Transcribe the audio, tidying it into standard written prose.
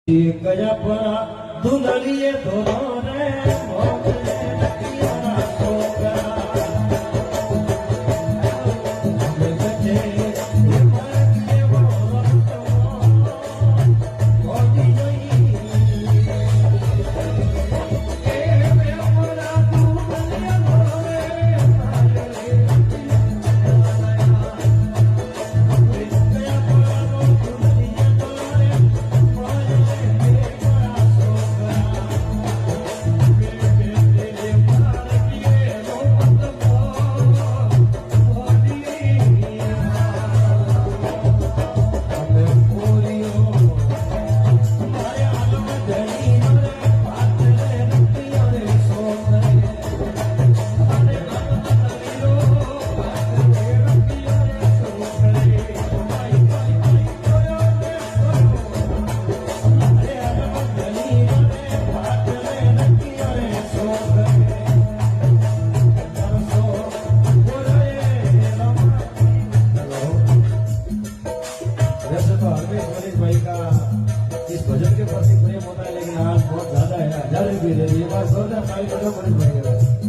કયા પરા દુલરીએ ધોરો રે મોગલે નકીના છોકરા બેજે એ મારે કેવો રસ્તો મોદી જોઈ એ મે પરા દુલરીએ ધોરો રે भाई का इस भजन के प्रति प्रेम होता है, लेकिन आज बहुत ज्यादा है। 1000 रुपये दे दिए, बस 2000 भाई